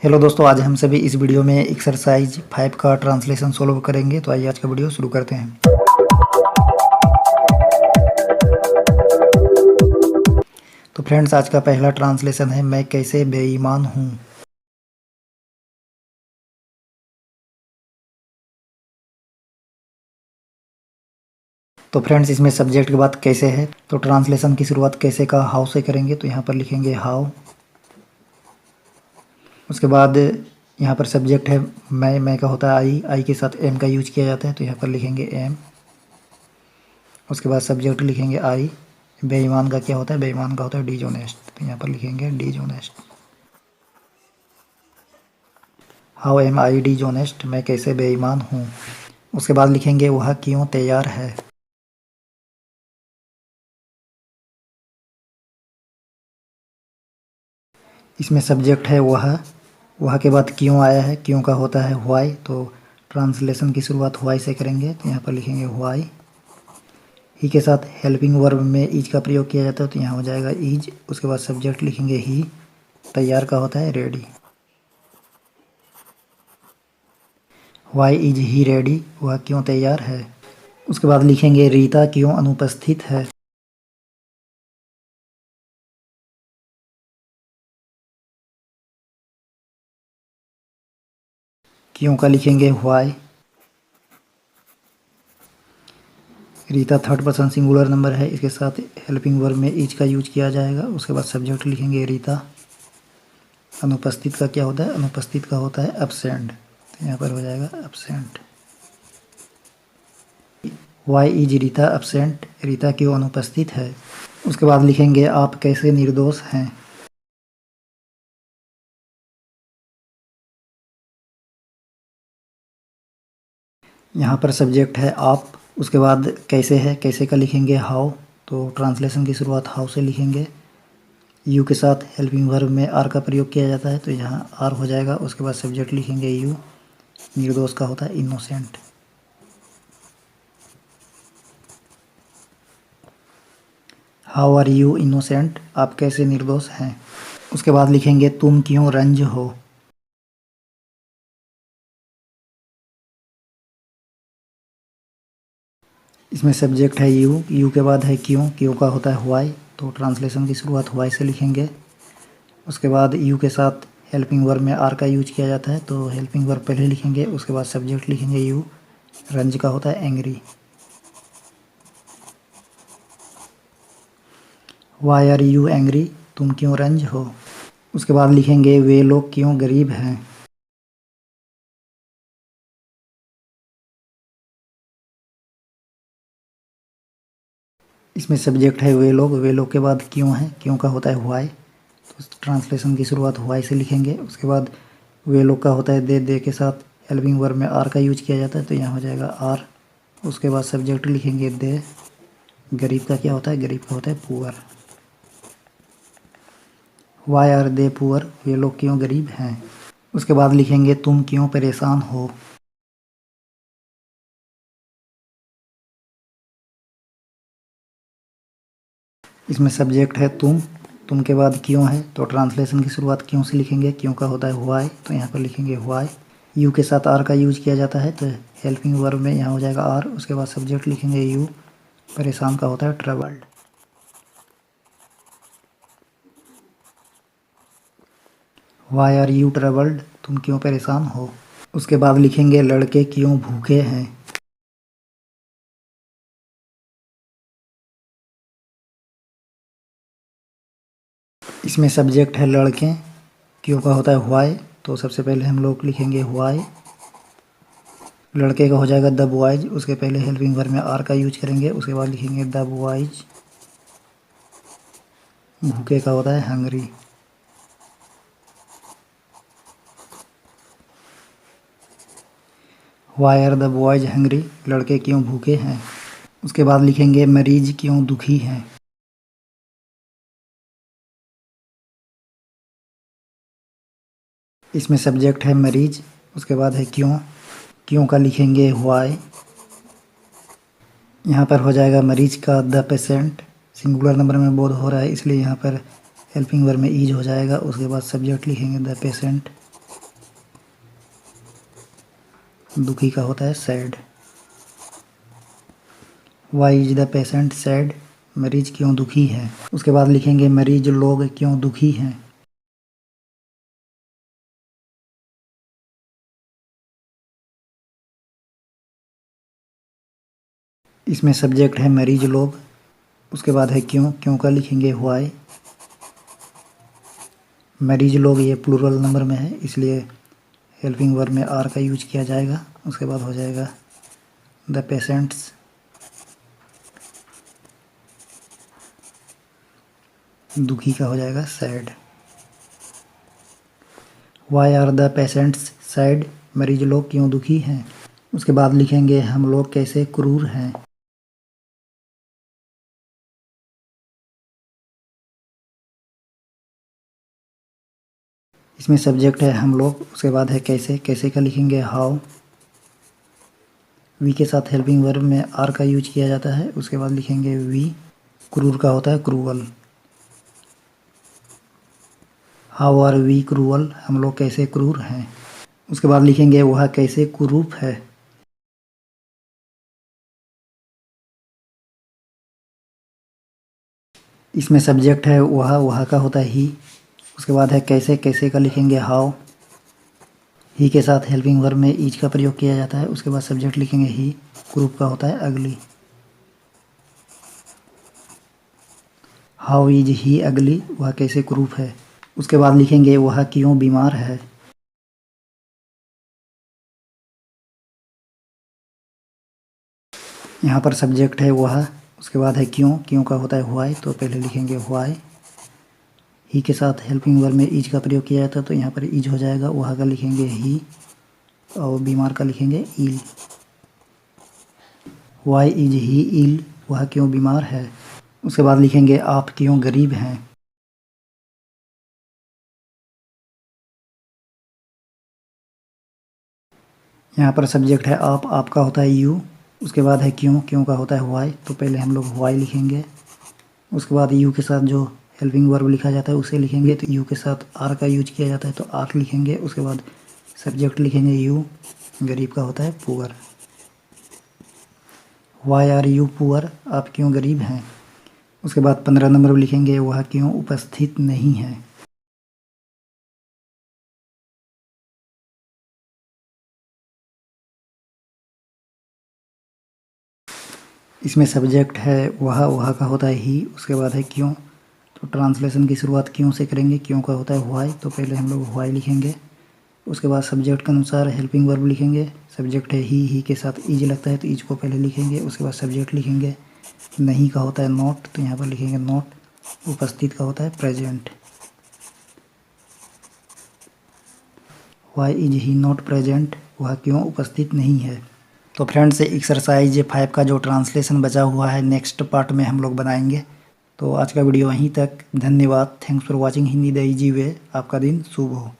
Hello दोस्तों, आज हम सभी इस वीडियो में एक्सरसाइज 5 का ट्रांसलेशन सोल्व करेंगे। तो आइए आज का वीडियो शुरू करते हैं। तो फ्रेंड्स, आज का पहला ट्रांसलेशन है, मैं कैसे बेईमान हूँ। तो फ्रेंड्स, इसमें सब्जेक्ट की बात कैसे है, तो ट्रांसलेशन की शुरुआत कैसे का हाउ से करेंगे। तो यहाँ पर लिखेंगे हाउ। उसके बाद यहाँ पर सब्जेक्ट है मैं का होता है आई के साथ एम का यूज किया जाता है, तो यहाँ पर लिखेंगे एम। उसके बाद सब्जेक्ट लिखेंगे आई। बेईमान का क्या होता है, बेईमान का होता है डिजोनेस्ट, तो यहाँ पर लिखेंगे डिजोनेस्ट। हाउ एम आई डिजोनेस्ट, मैं कैसे बेईमान हूँ। उसके बाद लिखेंगे वह क्यों तैयार है। इसमें सब्जेक्ट है वह के बाद क्यों आया है, क्यों का होता है व्हाई, तो ट्रांसलेशन की शुरुआत व्हाई से करेंगे, तो यहाँ पर लिखेंगे व्हाई। ही के साथ हेल्पिंग वर्ब में इज का प्रयोग किया जाता है, तो यहाँ हो जाएगा इज। उसके बाद सब्जेक्ट लिखेंगे ही। तैयार का होता है ready. Why is he ready, वह क्यों तैयार है। उसके बाद लिखेंगे रीता क्यों अनुपस्थित है। क्यों का लिखेंगे why. Rita third person singular number है, इसके साथ हेल्पिंग वर्ब में इज का यूज किया जाएगा। उसके बाद सब्जेक्ट लिखेंगे रीता। अनुपस्थित का क्या होता है, अनुपस्थित का होता है एब्सेंट, तो यहाँ पर हो जाएगा absent. Why is Rita absent, Rita क्यों अनुपस्थित है। उसके बाद लिखेंगे आप कैसे निर्दोष हैं। यहाँ पर सब्जेक्ट है आप। उसके बाद कैसे है, कैसे का लिखेंगे हाउ, तो ट्रांसलेशन की शुरुआत हाउ से लिखेंगे। यू के साथ हेल्पिंग वर्ब में आर का प्रयोग किया जाता है, तो यहाँ आर हो जाएगा। उसके बाद सब्जेक्ट लिखेंगे यू। निर्दोष का होता है innocent. How are you innocent, आप कैसे निर्दोष हैं। उसके बाद लिखेंगे तुम क्यों रंज हो। इसमें सब्जेक्ट है यू के बाद है क्यों, क्यों का होता है व्हाई, तो ट्रांसलेशन की शुरुआत व्हाई से लिखेंगे। उसके बाद यू के साथ हेल्पिंग वर्ब में आर का यूज किया जाता है, तो हेल्पिंग वर्ब पहले लिखेंगे। उसके बाद सब्जेक्ट लिखेंगे यू। रंज का होता है angry. Why are you angry, तुम क्यों रंज हो। उसके बाद लिखेंगे वे लोग क्यों गरीब हैं। इसमें सब्जेक्ट है वे लोग के बाद क्यों है, क्यों का होता है व्हाई, तो ट्रांसलेशन की शुरुआत व्हाई से लिखेंगे। उसके बाद वे लोग का होता है दे के साथ हेल्पिंग वर्ब में आर का यूज किया जाता है, तो यहाँ हो जाएगा आर। उसके बाद सब्जेक्ट लिखेंगे दे। गरीब का क्या होता है, गरीब का होता है poor. Why are they poor, वे लोग क्यों गरीब हैं। उसके बाद लिखेंगे तुम क्यों परेशान हो। इसमें सब्जेक्ट है तुम के बाद क्यों है, तो ट्रांसलेशन की शुरुआत क्यों से लिखेंगे। क्यों का होता है व्हाई, तो यहाँ पर लिखेंगे व्हाई। यू के साथ आर का यूज किया जाता है, तो हेल्पिंग वर्ब में यहाँ हो जाएगा आर। उसके बाद सब्जेक्ट लिखेंगे यू। परेशान का होता है troubled. Why are you troubled, तुम क्यों परेशान हो। उसके बाद लिखेंगे लड़के क्यों भूखे हैं। इसमें सब्जेक्ट है लड़के। क्यों का होता है व्हाई, तो सबसे पहले हम लोग लिखेंगे व्हाई। लड़के का हो जाएगा द बॉयज। उसके पहले हेल्पिंग वर्ब में आर का यूज करेंगे। उसके बाद लिखेंगे द बॉयज। भूखे का होता है hungry. Why are the boys hungry, लड़के क्यों भूखे हैं। उसके बाद लिखेंगे मरीज क्यों दुखी हैं। इसमें सब्जेक्ट है मरीज। उसके बाद है क्यों। क्यों का लिखेंगे व्हाई। यहाँ पर हो जाएगा मरीज का द पेशेंट। सिंगुलर नंबर में बोध हो रहा है, इसलिए यहाँ पर हेल्पिंग वर्ब में ईज हो जाएगा। उसके बाद सब्जेक्ट लिखेंगे द पेशेंट। दुखी का होता है sad. Why is the patient sad, मरीज क्यों दुखी है। उसके बाद लिखेंगे मरीज लोग क्यों दुखी हैं। इसमें सब्जेक्ट है मरीज लोग, उसके बाद है क्यों, क्यों का लिखेंगे व्हाई। मरीज लोग ये प्लूरल नंबर में है, इसलिए हेल्पिंग वर्ब में आर का यूज किया जाएगा। उसके बाद हो जाएगा द पेशेंट्स, दुखी का हो जाएगा sad. Why are the patients sad, मरीज लोग क्यों दुखी हैं। उसके बाद लिखेंगे हम लोग कैसे क्रूर हैं। इसमें सब्जेक्ट है हम लोग, उसके बाद है कैसे, कैसे का लिखेंगे हाउ। वी के साथ हेल्पिंग वर्ब में आर का यूज किया जाता है। उसके बाद लिखेंगे वी, क्रूर का होता है cruel. How are we cruel, हम लोग कैसे क्रूर हैं। उसके बाद लिखेंगे वह कैसे कुरूप है। इसमें सब्जेक्ट है वह का होता है ही। उसके बाद है कैसे, कैसे का लिखेंगे हाउ। ही के साथ हेल्पिंग वर्ब में ईज का प्रयोग किया जाता है। उसके बाद सब्जेक्ट लिखेंगे ही, क्रूप का होता है अगली। हाउ इज ही अगली, वह कैसे क्रूप है। उसके बाद लिखेंगे वह क्यों बीमार है। यहाँ पर सब्जेक्ट है वह, उसके बाद है क्यों, क्यों का होता है व्हाई, तो पहले लिखेंगे व्हाई। ही के साथ हेल्पिंग वर्ब में ईज का प्रयोग किया जाता है, तो यहाँ पर ईज हो जाएगा। वह का लिखेंगे ही और बीमार का लिखेंगे इल। वाई इज ही इल, वह क्यों बीमार है। उसके बाद लिखेंगे आप क्यों गरीब हैं। यहाँ पर सब्जेक्ट है आप, आपका होता है यू। उसके बाद है क्यों, क्यों का होता है वाई, तो पहले हम लोग वाई लिखेंगे। उसके बाद यू के साथ जो हेल्पिंग वर्ब लिखा जाता है उसे लिखेंगे, तो यू के साथ आर का यूज किया जाता है तो आर लिखेंगे। उसके बाद सब्जेक्ट लिखेंगे यू, गरीब का होता है poor. Why are you poor, आप क्यों गरीब हैं। उसके बाद 15 नंबर लिखेंगे वह क्यों उपस्थित नहीं है। इसमें सब्जेक्ट है वह का होता है ही। उसके बाद है क्यों, तो ट्रांसलेशन की शुरुआत क्यों से करेंगे। क्यों का होता है व्हाई, तो पहले हम लोग व्हाई लिखेंगे। उसके बाद सब्जेक्ट के अनुसार हेल्पिंग वर्ब लिखेंगे। सब्जेक्ट है ही के साथ ईज लगता है तो ईज को पहले लिखेंगे। उसके बाद सब्जेक्ट लिखेंगे। नहीं का होता है नॉट, तो यहाँ पर लिखेंगे नॉट। उपस्थित का होता है present. Why is he not present, वह क्यों उपस्थित नहीं है। तो फ्रेंड्स एक्सरसाइज 5 का जो ट्रांसलेशन बचा हुआ है नेक्स्ट पार्ट में हम लोग बनाएंगे। तो आज का वीडियो वहीं तक। धन्यवाद। Thanks for watching Hindi the easy way. आपका दिन शुभ हो।